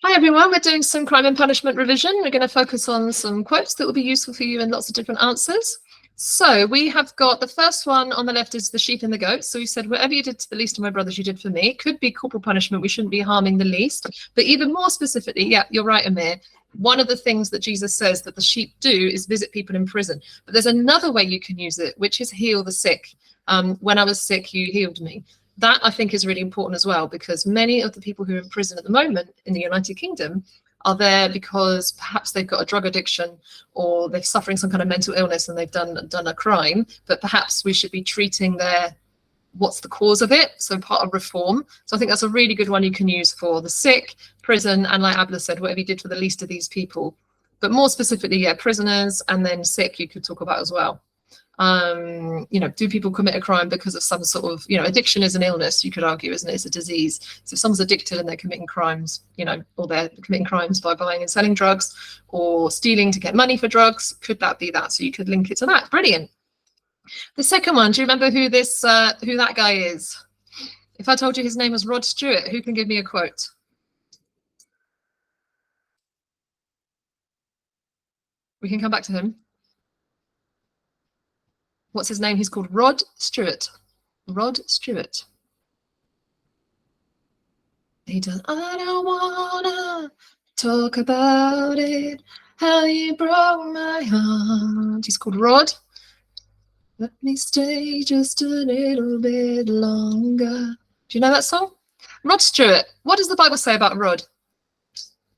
Hi everyone, we're doing some crime and punishment revision. We're going to focus on some quotes that will be useful for you and lots of different answers. So we have got the first one on the left is the sheep and the goats. So we said, whatever you did to the least of my brothers, you did for me. It could be corporal punishment. We shouldn't be harming the least. But even more specifically, yeah, you're right, Amir. One of the things that Jesus says that the sheep do is visit people in prison. But there's another way you can use it, which is heal the sick. When I was sick, you healed me. That I think is really important as well, because many of the people who are in prison at the moment in the United Kingdom are there because perhaps they've got a drug addiction or they're suffering some kind of mental illness and they've done a crime, but perhaps we should be treating what's the cause of it, so part of reform. So I think that's a really good one you can use for the sick, prison, and like Abla said, whatever you did for the least of these people. But more specifically, yeah, prisoners and then sick you could talk about as well. Do people commit a crime because of some sort of, addiction is an illness, you could argue, isn't it? It's a disease. So if someone's addicted and they're committing crimes, or they're committing crimes by buying and selling drugs or stealing to get money for drugs, could that be that? So you could link it to that. Brilliant. The second one, do you remember who that guy is? If I told you his name was Rod Stewart, who can give me a quote? We can come back to him. What's his name? He's called Rod Stewart. Rod Stewart. He does, I don't wanna talk about it, how you broke my heart. He's called Rod. Let me stay just a little bit longer. Do you know that song? Rod Stewart. What does the Bible say about Rod?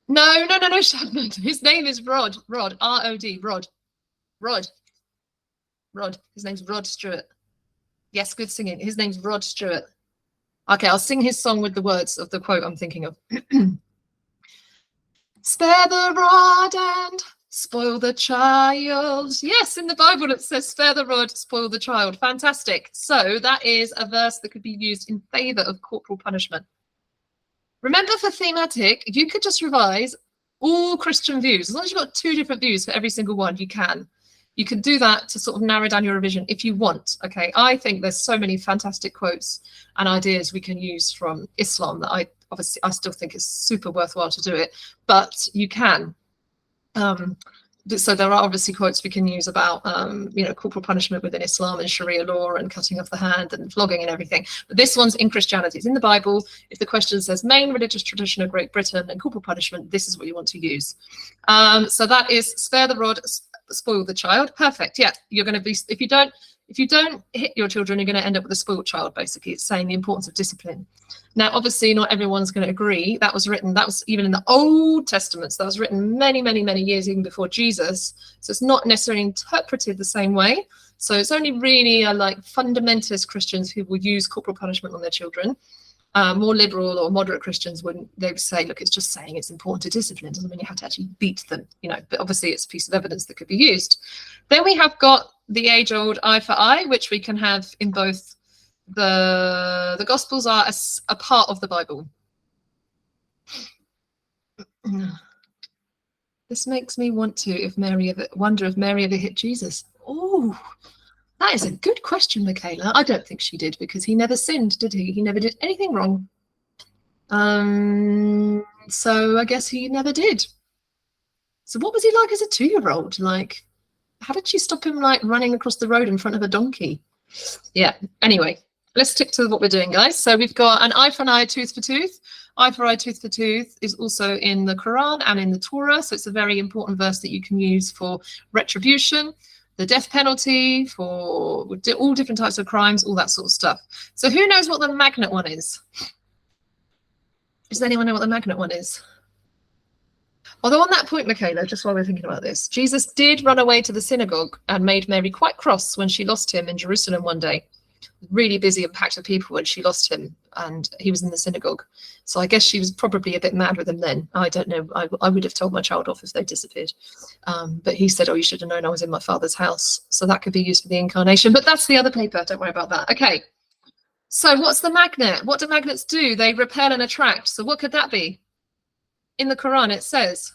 No, Shadman. His name is Rod. Rod. R-O-D. Rod. Rod. Rod. His name's Rod Stewart. Yes, good singing. His name's Rod Stewart. Okay, I'll sing his song with the words of the quote I'm thinking of. Spare the rod and spoil the child. Yes, in the Bible it says spare the rod, spoil the child. Fantastic. So that is a verse that could be used in favor of corporal punishment. Remember, for thematic, you could just revise all Christian views. As long as you've got 2 different views for every single one, you can. You can do that to sort of narrow down your revision if you want. Okay, I think there's so many fantastic quotes and ideas we can use from Islam that I still think is super worthwhile to do it, but you can. So there are obviously quotes we can use about, corporal punishment within Islam and Sharia law and cutting off the hand and flogging and everything. But this one's in Christianity. It's in the Bible. If the question says main religious tradition of Great Britain and corporal punishment, this is what you want to use. So that is spare the rod, spoil the child. Perfect. Yeah, you're going to be, if you don't hit your children, you're going to end up with a spoiled child. Basically, it's saying the importance of discipline. Now, obviously, not everyone's going to agree. That was even in the Old Testament. So that was written many, many, many years even before Jesus. So it's not necessarily interpreted the same way. So it's only really like fundamentalist Christians who will use corporal punishment on their children. More liberal or moderate Christians they would say, look, it's just saying it's important to discipline. It doesn't mean you have to actually beat them, but obviously it's a piece of evidence that could be used. Then we have got the age-old eye for eye, which we can have in both the Gospels are a part of the Bible. This makes me wonder if Mary ever hit Jesus. Oh, that is a good question, Michaela. I don't think she did, because he never sinned, did he? He never did anything wrong. So I guess he never did. So what was he like as a 2-year-old? Like, how did she stop him like running across the road in front of a donkey? Yeah, anyway, let's stick to what we're doing, guys. So we've got an eye for an eye, tooth for tooth. Eye for eye, tooth for tooth is also in the Quran and in the Torah. So it's a very important verse that you can use for retribution, the death penalty, for all different types of crimes, all that sort of stuff. So who knows what the magnet one is? Does anyone know what the magnet one is? Although on that point, Michaela, just while we're thinking about this, Jesus did run away to the synagogue and made Mary quite cross when she lost him in Jerusalem one day. Really busy and packed with people when she lost him, and he was in the synagogue. So I guess she was probably a bit mad with him then. I don't know. I would have told my child off if they disappeared. But he said, oh, you should have known I was in my father's house. So that could be used for the incarnation. But that's the other paper. Don't worry about that. Okay. So what's the magnet? What do magnets do? They repel and attract. So what could that be? In the Quran, it says,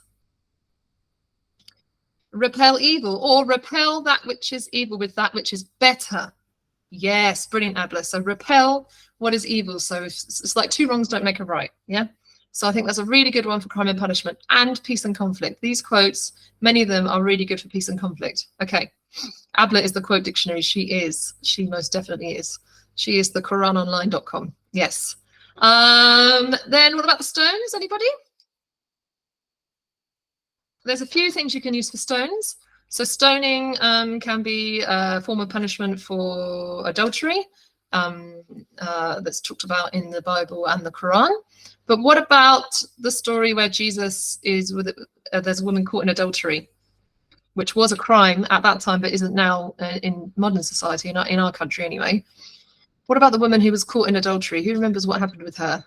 repel evil, or repel that which is evil with that which is better. Yes, brilliant, Abla. So repel what is evil. So it's like 2 wrongs don't make a right. Yeah. So I think that's a really good one for crime and punishment and peace and conflict. These quotes, many of them are really good for peace and conflict. Okay. Abla is the quote dictionary. She most definitely is. She is the QuranOnline.com. Yes. Then what about the stones? Anybody? There's a few things you can use for stones. So stoning can be a form of punishment for adultery that's talked about in the Bible and the Quran. But what about the story where Jesus is with there's a woman caught in adultery, which was a crime at that time, but isn't now in modern society, in our country anyway. What about the woman who was caught in adultery? Who remembers what happened with her?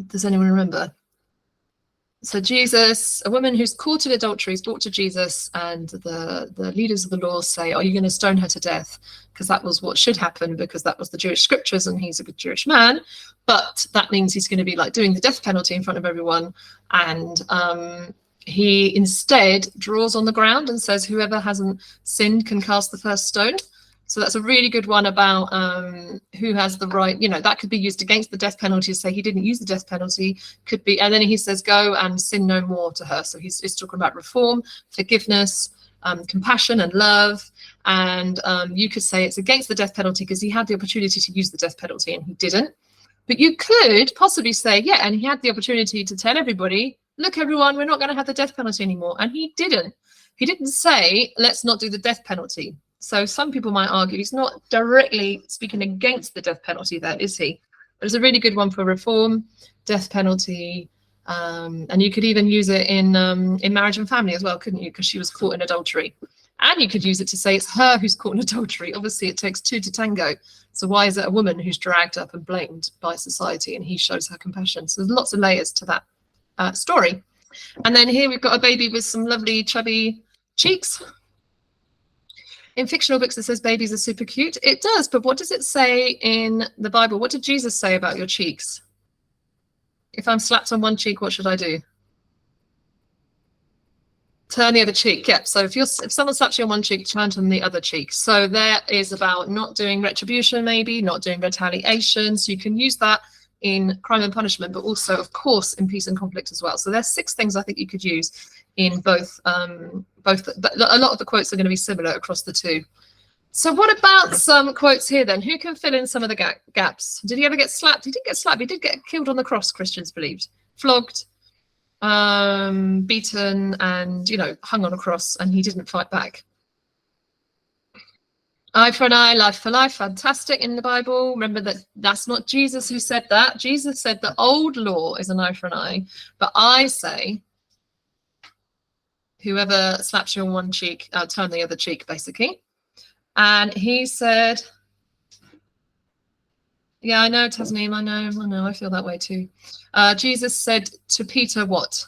Does anyone remember? So Jesus, a woman who's caught in adultery, is brought to Jesus, and the leaders of the law say, are you going to stone her to death? Because that was what should happen, because that was the Jewish scriptures, and he's a good Jewish man. But that means he's going to be like doing the death penalty in front of everyone. And he instead draws on the ground and says, whoever hasn't sinned can cast the first stone. So that's a really good one about who has the right, that could be used against the death penalty to say he didn't use the death penalty, could be, and then he says, go and sin no more to her. So he's talking about reform, forgiveness, compassion and love. And you could say it's against the death penalty because he had the opportunity to use the death penalty and he didn't. But you could possibly say, yeah, and he had the opportunity to tell everybody, look, everyone, we're not going to have the death penalty anymore. And he didn't. He didn't say, let's not do the death penalty. So some people might argue he's not directly speaking against the death penalty there, is he? But it's a really good one for reform, death penalty, and you could even use it in marriage and family as well, couldn't you? Because she was caught in adultery. And you could use it to say it's her who's caught in adultery. Obviously, it takes two to tango. So why is it a woman who's dragged up and blamed by society and he shows her compassion? So there's lots of layers to that story. And then here we've got a baby with some lovely chubby cheeks. In fictional books, it says babies are super cute. It does, but what does it say in the Bible? What did Jesus say about your cheeks? If I'm slapped on one cheek, what should I do? Turn the other cheek. Yep. So if someone slaps you on one cheek, turn on the other cheek. So there is about not doing retribution, maybe not doing retaliation. So you can use that in crime and punishment, but also, of course, in peace and conflict as well. So there's 6 things I think you could use in both. But a lot of the quotes are going to be similar across the two. So what about some quotes here then? Who can fill in some of the gaps? Did he ever get slapped? He did get slapped. He did get killed on the cross, Christians believed. Flogged, beaten, and hung on a cross, and he didn't fight back. Eye for an eye, life for life. Fantastic in the Bible. Remember that's not Jesus who said that. Jesus said the old law is an eye for an eye, but I say whoever slaps you on one cheek, turn the other cheek, basically. And he said, yeah, I know, Tasneem, I know, I feel that way too. Jesus said to Peter what?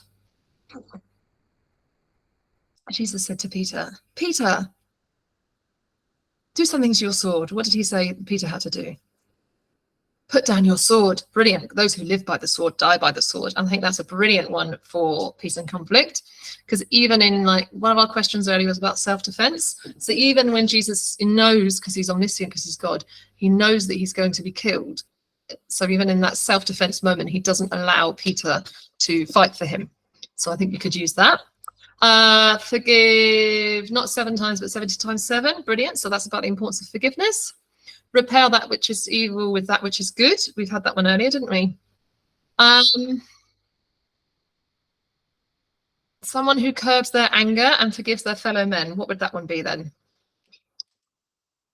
Jesus said to Peter, Peter, do something to your sword. What did he say Peter had to do? Put down your sword. Brilliant. Those who live by the sword die by the sword. I think that's a brilliant one for peace and conflict, because even in one of our questions earlier was about self-defense. So even when Jesus knows, because he's omniscient, because he's God, he knows that he's going to be killed. So even in that self-defense moment, he doesn't allow Peter to fight for him. So I think you could use that. Forgive not 7 times, but 70 times 7. Brilliant. So that's about the importance of forgiveness. Repel that which is evil with that which is good. We've had that one earlier, didn't we? Someone who curbs their anger and forgives their fellow men. What would that one be then?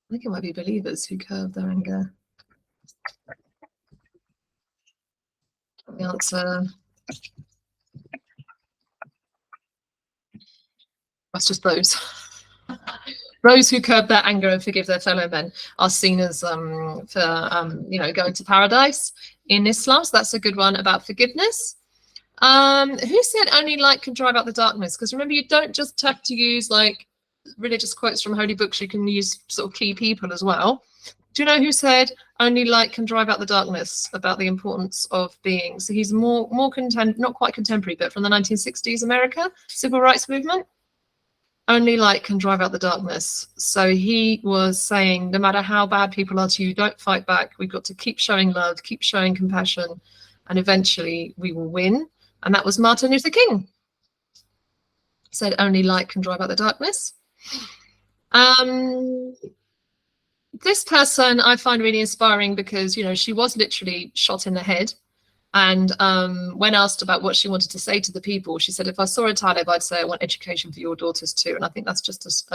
I think it might be believers who curb their anger. The answer. That's just those. Those who curb their anger and forgive their fellow men are seen as going to paradise in Islam. So that's a good one about forgiveness. Who said only light can drive out the darkness? Because remember, you don't just have to use religious quotes from holy books. You can use sort of key people as well. Do you know who said only light can drive out the darkness, about the importance of being? So he's not quite contemporary, but from the 1960s America civil rights movement. Only light can drive out the darkness. So he was saying, no matter how bad people are to you, don't fight back. We've got to keep showing love, keep showing compassion, and eventually we will win. And that was Martin Luther King. Said only light can drive out the darkness. This person I find really inspiring because, you know, she was literally shot in the head. And when asked about what she wanted to say to the people, she said, if I saw a Talib, I'd say I want education for your daughters too. And I think that's just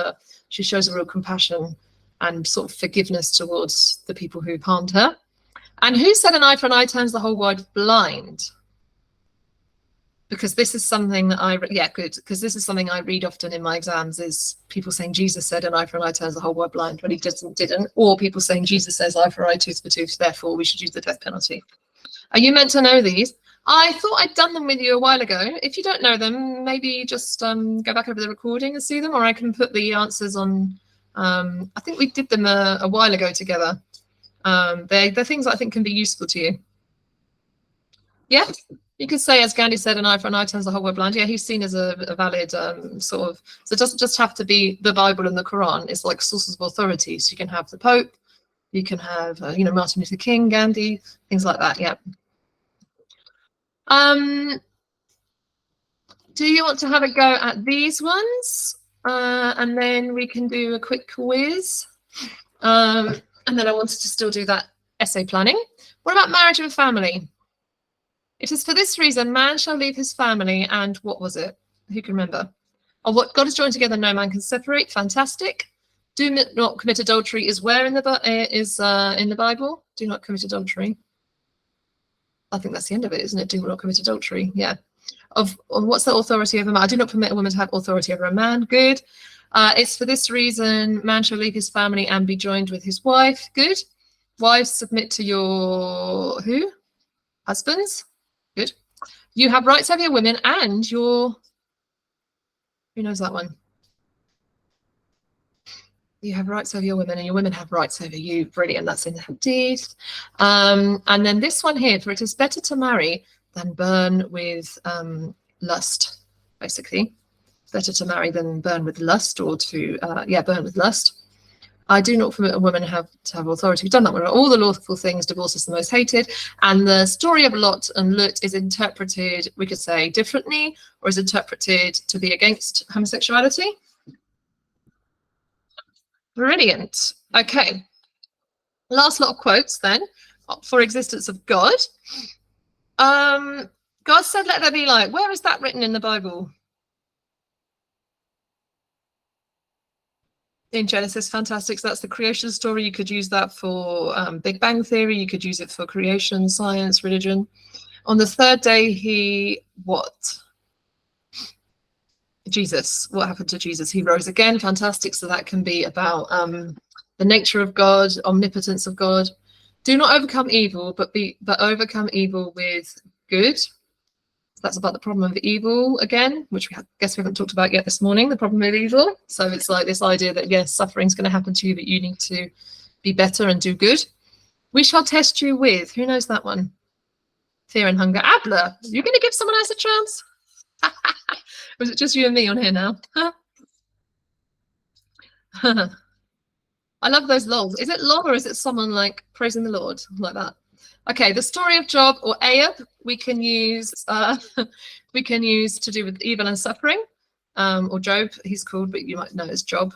she shows a real compassion and sort of forgiveness towards the people who've harmed her. And who said an eye for an eye turns the whole world blind? Because this is something that because this is something I read often in my exams, is people saying Jesus said an eye for an eye turns the whole world blind when he didn't, or people saying Jesus says eye for eye, tooth for tooth, therefore we should use the death penalty. Are you meant to know these? I thought I'd done them with you a while ago. If you don't know them, maybe just go back over the recording and see them, or I can put the answers on. I think we did them a while ago together. They're things that I think can be useful to you. Yeah, you could say, as Gandhi said, an eye for an eye turns the whole world blind. Yeah, he's seen as a valid sort of, so it doesn't just have to be the Bible and the Quran. It's like sources of authority. So you can have the Pope, you can have, Martin Luther King, Gandhi, things like that. Yeah. Do you want to have a go at these ones? And then we can do a quick quiz. And then I wanted to still do that essay planning. What about marriage and family? It is for this reason, man shall leave his family and what was it? Who can remember? Oh, what God has joined together, no man can separate. Fantastic. Do not commit adultery is where in the Bible? Do not commit adultery. I think that's the end of it, isn't it? Do not commit adultery. Yeah. Of what's the authority over man? I do not permit a woman to have authority over a man. Good. It's for this reason, man shall leave his family and be joined with his wife. Good. Wives, submit to your who? Husbands. Good. You have rights over your women and your, who knows that one? You have rights over your women and your women have rights over you. Brilliant. That's in the hadith. And then this one here, for it is better to marry than burn with lust, basically. Better to marry than burn with lust, or to, burn with lust. I do not permit a woman to have authority. We've done that one. All the lawful things, divorce is the most hated. And the story of Lot and Lut is interpreted, we could say, differently, or is interpreted to be against homosexuality. Brilliant. Okay. Last lot of quotes then. For existence of God. God said, let there be light. Where is that written in the Bible? In Genesis. Fantastic. So that's the creation story. You could use that for Big Bang Theory. You could use it for creation, science, religion. On the third day, what? Jesus. What happened to Jesus? He rose again. Fantastic. So that can be about the nature of God, omnipotence of God. Do not overcome evil, but overcome evil with good. That's about the problem of evil again, which guess we haven't talked about yet this morning, the problem of evil. So it's like this idea that, yes, suffering is going to happen to you, but you need to be better and do good. We shall test you with, who knows that one? Fear and hunger. Abla, you're going to give someone else a chance? Or is it just you and me on here now? I love those lols. Is it lol or is it someone like praising the Lord like that? Okay, the story of Job or Ayub we can use to do with evil and suffering, or Job he's called, but you might know as Job.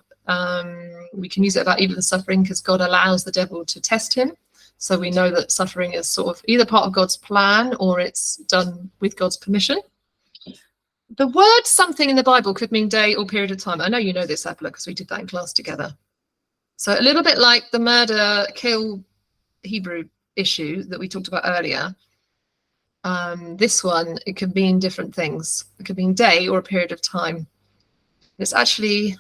We can use it about evil and suffering because God allows the devil to test him. So we know that suffering is sort of either part of God's plan or it's done with God's permission. The word something in the Bible could mean day or period of time. I know you know this, Abla, because we did that in class together. So a little bit like the murder, kill Hebrew issue that we talked about earlier. This one, it could mean different things. It could mean day or a period of time. It's actually,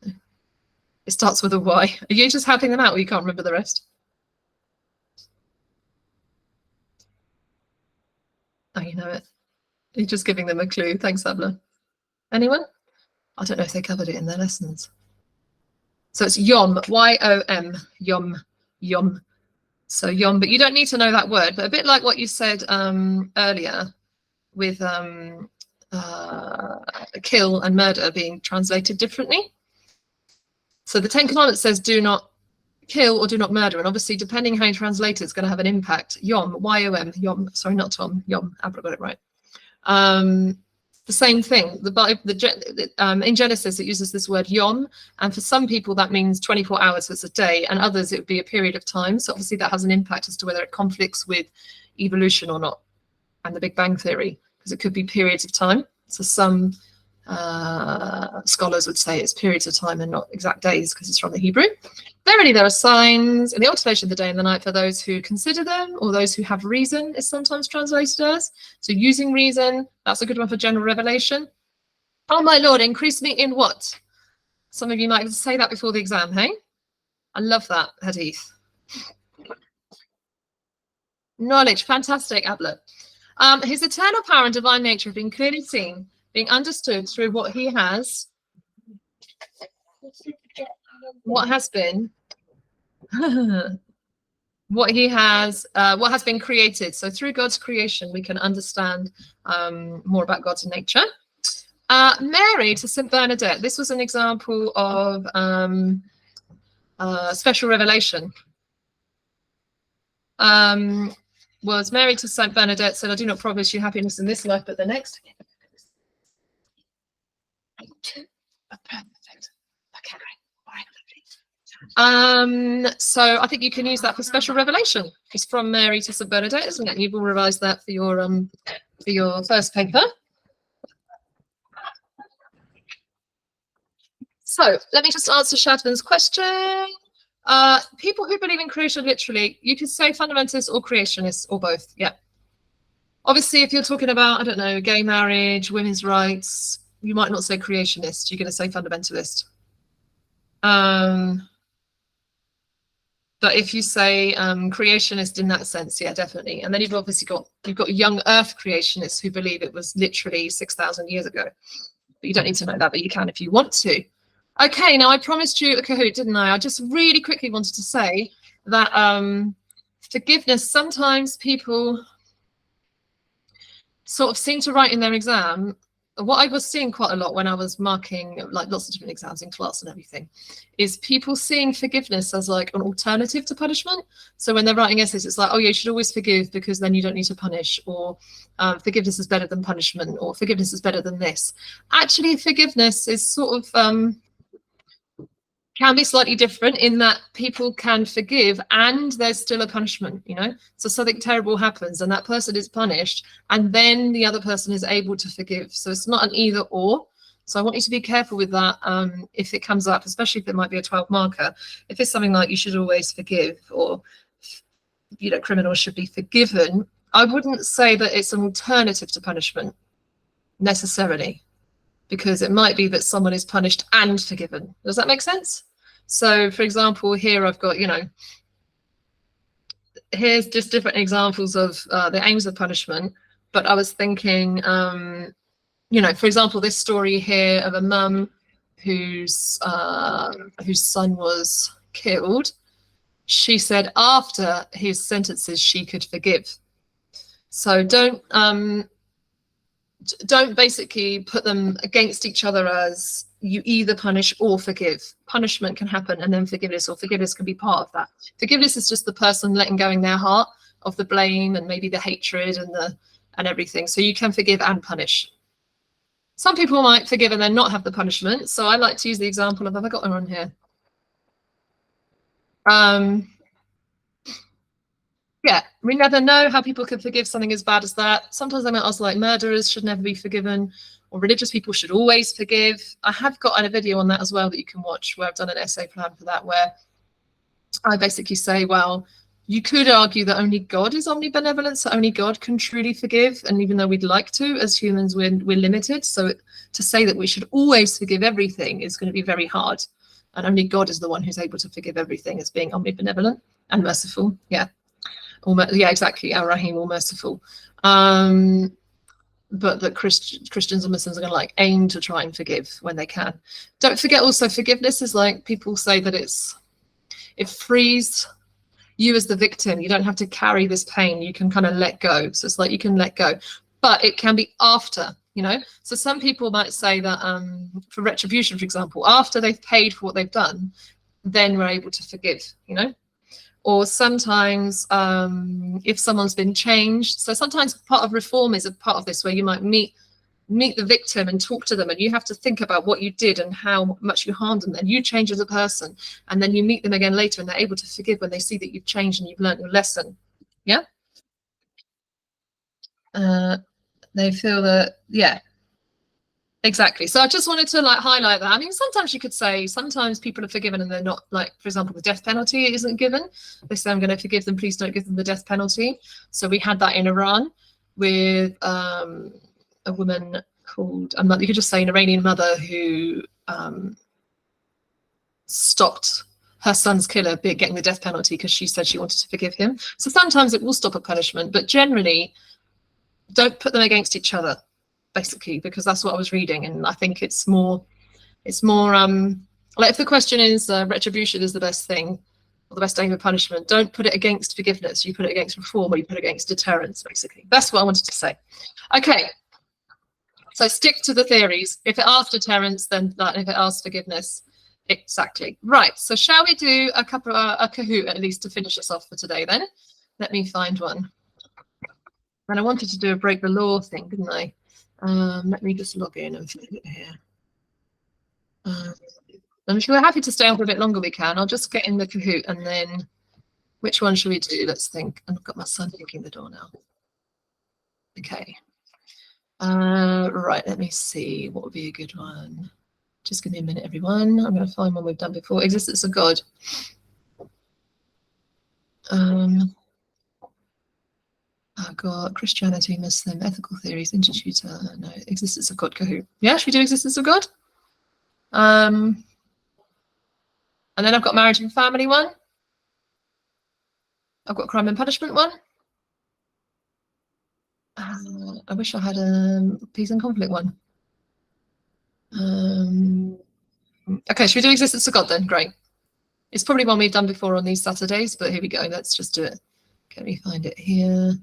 it starts with a Y. Are you just helping them out or you can't remember the rest? Oh, you know it. You're just giving them a clue. Thanks, Abla. Anyone? I don't know if they covered it in their lessons. So it's yom, Y-O-M, yom, yom. So yom, but you don't need to know that word. But a bit like what you said earlier with kill and murder being translated differently. So the Ten Commandments says do not kill or do not murder, and obviously depending how you translate it, it's going to have an impact. Yom, Y-O-M, Yom, sorry, not Tom, Yom, Abra got it right. The same thing, the Bible, in Genesis it uses this word Yom, and for some people that means 24 hours, so it's a day, and others it would be a period of time. So obviously that has an impact as to whether it conflicts with evolution or not, and the Big Bang Theory, because it could be periods of time. So some scholars would say it's periods of time and not exact days, because it's from the Hebrew. Verily, there are signs in the alternation of the day and the night for those who consider them, or those who have reason is sometimes translated as. So using reason, that's a good one for general revelation. Oh, my Lord, increase me in what? Some of you might say that before the exam, hey? I love that, Hadith. Knowledge, fantastic, Abla. His eternal power and divine nature have been clearly seen, being understood through what he has, what has been what has been created. So through God's creation we can understand more about God's nature. Mary to St. Bernadette, this was an example of special revelation. Was Mary to St. Bernadette said, I do not promise you happiness in this life but the next. So I think you can use that for special revelation. It's from Mary to St. Bernadette, isn't it? You've all revised that for your first paper. So let me just answer Shadman's question. People who believe in creation literally, you could say fundamentalists or creationists or both. Yeah. Obviously, if you're talking about, I don't know, gay marriage, women's rights, you might not say creationist. You're going to say fundamentalist. But if you say creationist in that sense, yeah, definitely. And then you've obviously got young Earth creationists who believe it was literally 6,000 years ago. But you don't need to know that, but you can if you want to. Okay, now I promised you a Kahoot, didn't I? I just really quickly wanted to say that forgiveness, sometimes people sort of seem to write in their exam. What I was seeing quite a lot when I was marking like lots of different exams in class and everything is people seeing forgiveness as like an alternative to punishment. So when they're writing essays, it's like, oh yeah, you should always forgive because then you don't need to punish, or forgiveness is better than punishment, or forgiveness is better than this. Actually, forgiveness is sort of can be slightly different in that people can forgive and there's still a punishment, you know. So something terrible happens and that person is punished and then the other person is able to forgive. So it's not an either or. So I want you to be careful with that if it comes up, especially if it might be a 12 marker. If it's something like you should always forgive, or, you know, criminals should be forgiven, I wouldn't say that it's an alternative to punishment necessarily, because it might be that someone is punished and forgiven. Does that make sense? So, for example, here I've got, you know, here's just different examples of the aims of punishment. But I was thinking, you know, for example, this story here of a mum whose son was killed. She said after his sentences she could forgive. So don't basically put them against each other as you either punish or forgive. Punishment can happen and then forgiveness, or forgiveness can be part of that. Forgiveness is just the person letting go in their heart of the blame and maybe the hatred and everything. So you can forgive and punish. Some people might forgive and then not have the punishment. So I like to use the example of, have I got one on here? Yeah, we never know how people can forgive something as bad as that. Sometimes I might ask, like, murderers should never be forgiven, or religious people should always forgive. I have got a video on that as well that you can watch, where I've done an essay plan for that, where I basically say, well, you could argue that only God is omnibenevolent, so only God can truly forgive. And even though we'd like to, as humans, we're limited. So to say that we should always forgive everything is going to be very hard. And only God is the one who's able to forgive everything as being omnibenevolent and merciful. Yeah. Yeah, exactly. Ar-Rahim, all merciful. But that Christians and Muslims are going to like aim to try and forgive when they can. Don't forget also, forgiveness is like, people say that it frees you as the victim. You don't have to carry this pain. You can kind of let go. So it's like you can let go, but it can be after you know. So some people might say that for retribution, for example, after they've paid for what they've done, then we're able to forgive, you know. Or sometimes if someone's been changed, so sometimes part of reform is a part of this, where you might meet the victim and talk to them, and you have to think about what you did and how much you harmed them, and you change as a person, and then you meet them again later and they're able to forgive when they see that you've changed and you've learned your lesson. Yeah. They feel that, yeah, exactly. So I just wanted to like highlight that. I mean, sometimes you could say sometimes people are forgiven and they're not, like, for example, the death penalty isn't given. They say, I'm going to forgive them, please don't give them the death penalty. So we had that in Iran with a woman called, you could just say an Iranian mother who stopped her son's killer getting the death penalty because she said she wanted to forgive him. So sometimes it will stop a punishment, but generally don't put them against each other, basically, because that's what I was reading. And I think it's more like, if the question is retribution is the best thing or the best aim of punishment, don't put it against forgiveness. You put it against reform, or you put it against deterrence, basically. That's what I wanted to say. Okay. So stick to the theories. If it asks deterrence, then that. If it asks forgiveness, exactly. Right. So shall we do a Kahoot at least to finish us off for today then? Let me find one. And I wanted to do a break the law thing, didn't I? Let me just log in and find it here. And if you're happy to stay on for a bit longer, we can. I'll just get in the Kahoot, and then which one should we do? Let's think. I've got my son knocking the door now. Okay. Right, let me see. What would be a good one? Just give me a minute, everyone. I'm going to find one we've done before. Existence of God. I've got Christianity, Muslim, ethical theories, Institute. No, existence of God, Kahoot. Yeah, should we do existence of God? And then I've got marriage and family one. I've got crime and punishment one. I wish I had a peace and conflict one. Okay, should we do existence of God then? Great. It's probably one we've done before on these Saturdays, but here we go. Let's just do it. Can we find it here?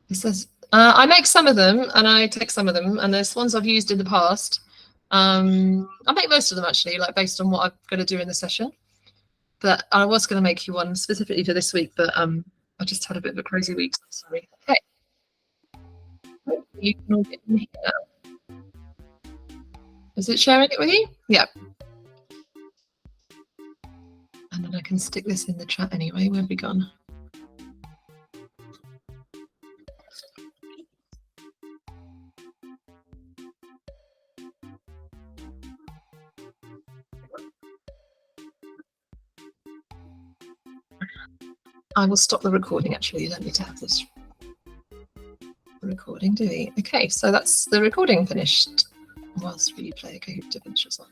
It says, I make some of them and I take some of them, and there's ones I've used in the past. I make most of them actually, like based on what I'm going to do in the session. But I was going to make you one specifically for this week, but I just had a bit of a crazy week. So sorry. Okay. You can all get in here now. Is it sharing it with you? Yeah. And then I can stick this in the chat anyway. Where have we gone? I will stop the recording, actually. You don't need to have this recording, do we? Okay, so that's the recording finished. Whilst we play a Kahoot to finish us on.